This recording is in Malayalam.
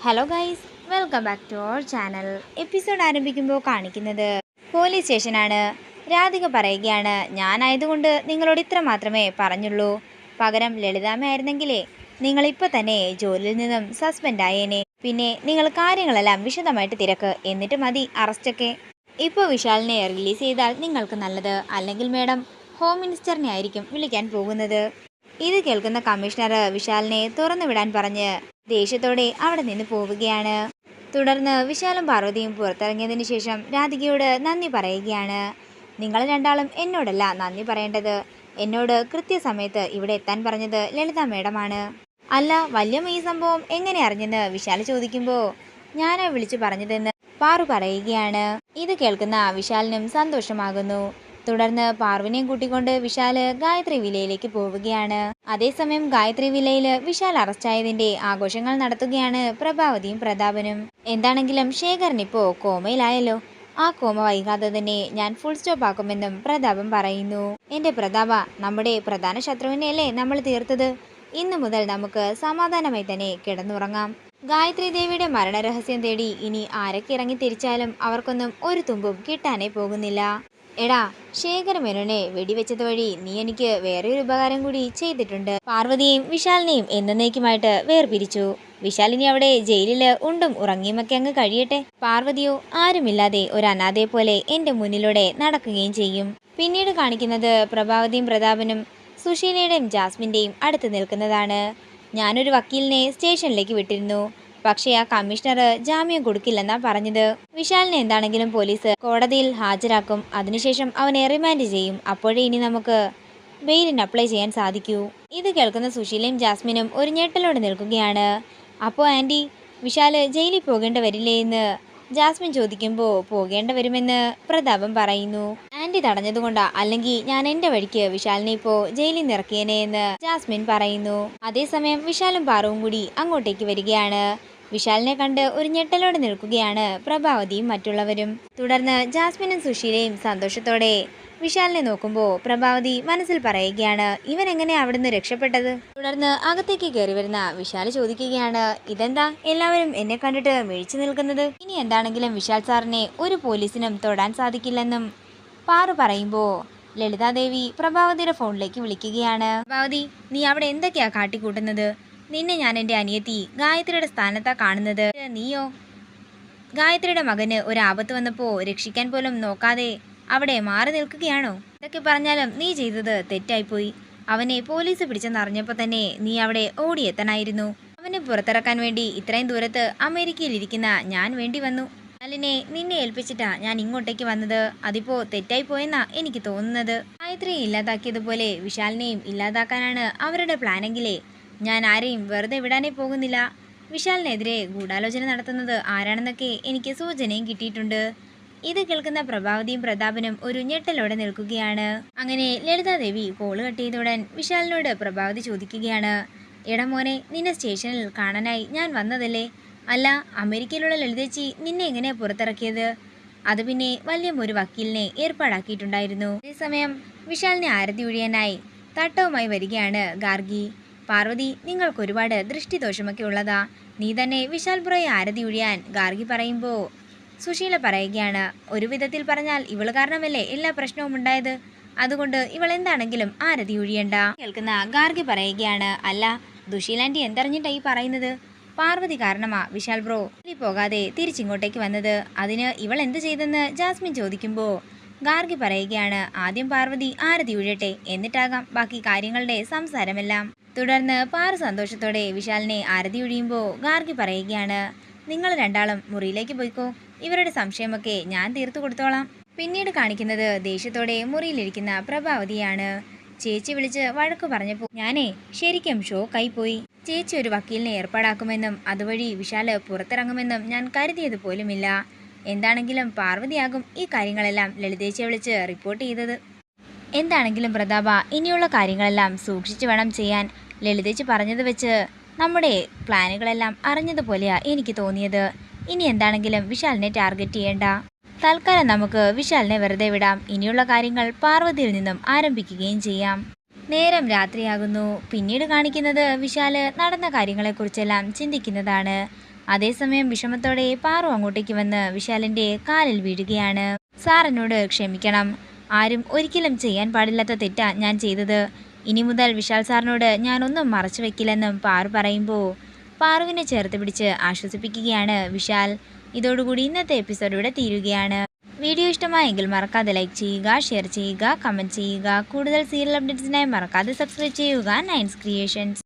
Hello guys, welcome back to our channel. Episode ആരംഭിക്കുമ്പോൾ കാണിക്കുന്നത് പോലീസ് സ്റ്റേഷനാണ്. രാധിക പറയുകയാണ്, ഞാനായതുകൊണ്ട് നിങ്ങളോട് ഇത്ര മാത്രമേ പറഞ്ഞുള്ളൂ. പകരം ലളിതാമ്മയായിരുന്നെങ്കിലേ നിങ്ങളിപ്പോൾ തന്നെ ജോലിയിൽ നിന്നും സസ്പെൻഡ് ആയേനെ. പിന്നെ നിങ്ങൾ കാര്യങ്ങളെല്ലാം വിശദമായിട്ട് തിരക്ക്, എന്നിട്ട് മതി അറസ്റ്റൊക്കെ. ഇപ്പോൾ വിശാലിനെ റിലീസ് ചെയ്താൽ നിങ്ങൾക്ക് നല്ലത്. അല്ലെങ്കിൽ മേഡം ഹോം മിനിസ്റ്ററിനെ ആയിരിക്കും വിളിക്കാൻ പോകുന്നത്. ഇത് കേൾക്കുന്ന കമ്മീഷണർ വിശാലിനെ തുറന്നു വിടാൻ പറഞ്ഞ് ദേഷ്യത്തോടെ അവിടെ നിന്ന് പോവുകയാണ്. തുടർന്ന് വിശാലും പാർവതിയും പുറത്തിറങ്ങിയതിനു ശേഷം രാധികയോട് നന്ദി പറയുകയാണ്. നിങ്ങൾ രണ്ടാളും എന്നോടല്ല നന്ദി പറയേണ്ടത്. എന്നോട് കൃത്യസമയത്ത് ഇവിടെ എത്താൻ പറഞ്ഞത് ലളിത മേഡമാണ്. അല്ല, വല്യമ്മ ഈ സംഭവം എങ്ങനെ അറിഞ്ഞെന്ന് വിശാൽ ചോദിക്കുമ്പോൾ ഞാനാ വിളിച്ചു പറഞ്ഞതെന്ന് പാറു പറയുകയാണ്. ഇത് കേൾക്കുന്ന വിശാലിനും സന്തോഷമാകുന്നു. തുടർന്ന് പാർവിനെയും കൂട്ടിക്കൊണ്ട് വിശാല് ഗായത്രി വില്ലയിലേക്ക് പോവുകയാണ്. അതേസമയം ഗായത്രി വില്ലയിൽ വിശാൽ അറസ്റ്റായതിന്റെ ആഘോഷങ്ങൾ നടത്തുകയാണ് പ്രഭാവതിയും പ്രതാപനും. എന്താണെങ്കിലും ശേഖരൻ ഇപ്പോ കോമയിലായല്ലോ. ആ കോമ വൈകാതെ തന്നെ ഞാൻ ഫുൾ സ്റ്റോപ്പ് ആക്കുമെന്നും പ്രതാപം പറയുന്നു. എന്റെ പ്രതാപ, നമ്മുടെ പ്രധാന ശത്രുവിനെയല്ലേ നമ്മൾ തീർത്തത്. ഇന്നു മുതൽ നമുക്ക് സമാധാനമായി തന്നെ കിടന്നുറങ്ങാം. ഗായത്രി ദേവിയുടെ മരണരഹസ്യം തേടി ഇനി ആരൊക്കെ ഇറങ്ങി തിരിച്ചാലും അവർക്കൊന്നും ഒരു തുമ്പും കിട്ടാനേ പോകുന്നില്ല. എടാ, ശേഖരമേനോനെ വെടിവെച്ചത് വഴി നീ എനിക്ക് വേറെ ഒരു ഉപകാരം കൂടി ചെയ്തിട്ടുണ്ട്. പാർവതിയെയും വിശാലിനെയും എന്നേക്കുമായിട്ട് വേർപിരിച്ചു. വിശാലിനി അവിടെ ജയിലില് ഉണ്ടും ഉറങ്ങിയുമൊക്കെ അങ്ങ് കഴിയട്ടെ. പാർവതിയോ ആരുമില്ലാതെ ഒരു അനാഥയെ പോലെ എന്റെ മുന്നിലൂടെ നടക്കുകയും ചെയ്യും. പിന്നീട് കാണിക്കുന്നത് പ്രഭാവതിയും പ്രതാപനും സുശീലയുടെയും ജാസ്മിന്റെയും അടുത്ത് നിൽക്കുന്നതാണ്. ഞാനൊരു വക്കീലിനെ സ്റ്റേഷനിലേക്ക് വിട്ടിരുന്നു. പക്ഷേ ആ കമ്മീഷണർ ജാമ്യം കൊടുക്കില്ലെന്നാ പറഞ്ഞത്. വിശാലിനെ എന്താണെങ്കിലും പോലീസ് കോടതിയിൽ ഹാജരാക്കും. അതിനുശേഷം അവനെ റിമാൻഡ് ചെയ്യും. അപ്പോഴേ ഇനി നമുക്ക് ബെയിലിന് അപ്ലൈ ചെയ്യാൻ സാധിക്കൂ. ഇത് കേൾക്കുന്ന സുശീലയും ജാസ്മിനും ഒരു ഞെട്ടലോടെ നിൽക്കുകയാണ്. അപ്പോൾ ആൻറ്റി, വിശാല് ജയിലിൽ പോകേണ്ട വരില്ലേ എന്ന് ജാസ്മിൻ ചോദിക്കുമ്പോൾ പോകേണ്ട വരുമെന്ന് പ്രതാപം പറയുന്നു. ആൻറ്റി തടഞ്ഞതുകൊണ്ടാ, അല്ലെങ്കിൽ ഞാൻ എൻ്റെ വഴിക്ക് വിശാലിനെ ഇപ്പോൾ ജയിലിൽ നിന്ന് ഇറക്കിയേനെ എന്ന് ജാസ്മിൻ പറയുന്നു. അതേസമയം വിശാലും പാറുവും കൂടി അങ്ങോട്ടേക്ക് വരികയാണ്. വിശാലിനെ കണ്ട് ഒരു ഞെട്ടലോടെ നിൽക്കുകയാണ് പ്രഭാവതിയും മറ്റുള്ളവരും. തുടർന്ന് ജാസ്മിനും സുശീലയും സന്തോഷത്തോടെ വിശാലിനെ നോക്കുമ്പോൾ പ്രഭാവതി മനസ്സിൽ പറയുകയാണ്, ഇവൻ എങ്ങനെയാ അവിടുന്ന് രക്ഷപ്പെട്ടത്. തുടർന്ന് അകത്തേക്ക് കയറി വരുന്ന വിശാൽ ചോദിക്കുകയാണ്, ഇതെന്താ എല്ലാവരും എന്നെ കണ്ടിട്ട് മിഴിച്ചു നിൽക്കുന്നത്. ഇനി എന്താണെങ്കിലും വിശാൽ സാറിനെ ഒരു പോലീസിനും തൊടാൻ സാധിക്കില്ലെന്നും പാറു പറയുമ്പോൾ ലളിതാദേവി പ്രഭാവതിയുടെ ഫോണിലേക്ക് വിളിക്കുകയാണ്. പ്രഭാവതി, നീ അവിടെ എന്തൊക്കെയാ കാട്ടിക്കൂട്ടുന്നത്? നിന്നെ ഞാൻ എൻ്റെ അനിയത്തി ഗായത്രിയുടെ സ്ഥാനത്താ കാണുന്നത്. നീയോ ഗായത്രിയുടെ മകന് ഒരു ആപത്ത് വന്നപ്പോൾ രക്ഷിക്കാൻ പോലും നോക്കാതെ അവിടെ മാറി നിൽക്കുകയാണോ? ഇതൊക്കെ പറഞ്ഞാലും നീ ചെയ്തത് തെറ്റായിപ്പോയി. അവനെ പോലീസ് പിടിച്ചെന്നറിഞ്ഞപ്പോൾ തന്നെ നീ അവിടെ ഓടിയെത്തണമായിരുന്നു. അവനെ പുറത്തിറക്കാൻ വേണ്ടി ഇത്രയും ദൂരത്ത് അമേരിക്കയിൽ ഇരിക്കുന്ന ഞാൻ വേണ്ടി വന്നു. അലിനെ നിന്നെ ഏൽപ്പിച്ചിട്ടാ ഞാൻ ഇങ്ങോട്ടേക്ക് വന്നത്. അതിപ്പോ തെറ്റായിപ്പോയെന്നാ എനിക്ക് തോന്നുന്നത്. ഗായത്രിയെ ഇല്ലാതാക്കിയതുപോലെ വിശാലിനെയും ഇല്ലാതാക്കാനാണ് അവരുടെ പ്ലാനെങ്കിലേ ഞാൻ ആരെയും വെറുതെ വിടാനേ പോകുന്നില്ല. വിശാലിനെതിരെ ഗൂഢാലോചന നടത്തുന്നത് ആരാണെന്നൊക്കെ എനിക്ക് സൂചനയും കിട്ടിയിട്ടുണ്ട്. ഇത് കേൾക്കുന്ന പ്രഭാവതിയും പ്രതാപനും ഒരു ഞെട്ടലോടെ നിൽക്കുകയാണ്. അങ്ങനെ ലളിതാദേവി കോള് കട്ട് ചെയ്തയുടൻ വിശാലിനോട് പ്രഭാവതി ചോദിക്കുകയാണ്, എടാ മോനെ, നിന്നെ സ്റ്റേഷനിൽ കാണാനായി ഞാൻ വന്നതല്ലേ. അല്ല, അമേരിക്കയിലുള്ള ലളിതേച്ചി നിന്നെ എങ്ങനെയാ പുറത്തിറക്കിയത്? അത് പിന്നെ വലിയ ഒരു വക്കീലിനെ ഏർപ്പാടാക്കിയിട്ടുണ്ടായിരുന്നു. അതേസമയം വിശാലിനെ ആരതി ഒഴിയാനായി തട്ടവുമായി വരികയാണ് ഗാർഗി. പാർവതി, നിങ്ങൾക്ക് ഒരുപാട് ദൃഷ്ടിദോഷമൊക്കെ ഉള്ളതാ. നീ തന്നെ വിശാൽ പുറയെ ആരതി ഒഴിയാൻ ഗാർഗി പറയുമ്പോൾ സുശീല പറയുകയാണ്, ഒരു വിധത്തിൽ പറഞ്ഞാൽ ഇവള് കാരണമല്ലേ എല്ലാ പ്രശ്നവും ഉണ്ടായത്. അതുകൊണ്ട് ഇവൾ എന്താണെങ്കിലും ആരതി ഒഴിയണ്ട. കേൾക്കുന്ന ഗാർഗി പറയുകയാണ്, അല്ല ദുശീലാൻറ്റി എന്തറിഞ്ഞിട്ടാ ഈ പറയുന്നത്? പാർവതി കാരണമാ വിശാൽ ബ്രോ പോകാതെ തിരിച്ചിങ്ങോട്ടേക്ക് വന്നത്. അതിന് ഇവൾ എന്ത് ചെയ്തെന്ന് ജാസ്മിൻ ചോദിക്കുമ്പോൾ ഗാർഗി പറയുകയാണ്, ആദ്യം പാർവതി ആരതി ഒഴിയട്ടെ, എന്നിട്ടാകാം ബാക്കി കാര്യങ്ങളുടെ സംസാരമെല്ലാം. തുടർന്ന് പാറു സന്തോഷത്തോടെ വിശാലിനെ ആരതി ഒഴിയുമ്പോൾ ഗാർഗി പറയുകയാണ്, നിങ്ങൾ രണ്ടാളും മുറിയിലേക്ക് പോയിക്കോ. ഇവരുടെ സംശയമൊക്കെ ഞാൻ തീർത്തു കൊടുത്തോളാം. പിന്നീട് കാണിക്കുന്നത് ദേഷ്യത്തോടെ മുറിയിലിരിക്കുന്ന പ്രഭാവതിയാണ്. ചേച്ചി വിളിച്ച് വഴക്കു പറഞ്ഞപ്പോൾ ഞാനേ ശരിക്കും ഷോക്കായി പോയി. ചേച്ചി ഒരു വക്കീലിനെ ഏർപ്പാടാക്കുമെന്നും അതുവഴി വിശാല് പുറത്തിറങ്ങുമെന്നും ഞാൻ കരുതിയത് പോലുമില്ല. എന്താണെങ്കിലും പാർവതിയാകും ഈ കാര്യങ്ങളെല്ലാം ലളിതേച്ചിയെ വിളിച്ച് റിപ്പോർട്ട് ചെയ്തത്. എന്താണെങ്കിലും പ്രതാപ, ഇനിയുള്ള കാര്യങ്ങളെല്ലാം സൂക്ഷിച്ചു വേണം ചെയ്യാൻ. ലളിതേച്ചി പറഞ്ഞത് വെച്ച് നമ്മുടെ പ്ലാനുകളെല്ലാം അറിഞ്ഞതുപോലെയാ എനിക്ക് തോന്നിയത്. ഇനി എന്താണെങ്കിലും വിശാലിനെ ടാർഗറ്റ് ചെയ്യേണ്ട. തൽക്കാലം നമുക്ക് വിശാലിനെ വെറുതെ വിടാം. ഇനിയുള്ള കാര്യങ്ങൾ പാർവതിയിൽ നിന്നും ആരംഭിക്കുകയും ചെയ്യാം. നേരം രാത്രിയാകുന്നു. പിന്നീട് കാണിക്കുന്നത് വിശാല് നടന്ന കാര്യങ്ങളെക്കുറിച്ചെല്ലാം ചിന്തിക്കുന്നതാണ്. അതേസമയം വിഷമത്തോടെ പാറു അങ്ങോട്ടേക്ക് വന്ന് വിശാലിൻ്റെ കാലിൽ വീഴുകയാണ്. സാർ എന്നോട് ക്ഷമിക്കണം. ആരും ഒരിക്കലും ചെയ്യാൻ പാടില്ലാത്ത തെറ്റാ ഞാൻ ചെയ്തത്. ഇനി മുതൽ വിശാൽ സാറിനോട് ഞാനൊന്നും മറച്ചു വെക്കില്ലെന്നും പാറു പറയുമ്പോൾ പാറുവിനെ ചേർത്ത് പിടിച്ച് ആശ്വസിപ്പിക്കുകയാണ് വിശാൽ. ഇതോടുകൂടി ഇന്നത്തെ എപ്പിസോഡ് ഇവിടെ തീരുകയാണ്. വീഡിയോ ഇഷ്ടമായെങ്കിൽ മറക്കാതെ ലൈക്ക് ചെയ്യുക, ഷെയർ ചെയ്യുക, കമൻറ്റ് ചെയ്യുക. കൂടുതൽ സീരിയൽ അപ്ഡേറ്റ്സിനായി മറക്കാതെ സബ്സ്ക്രൈബ് ചെയ്യുക നയൻസ് ക്രിയേഷൻസ്.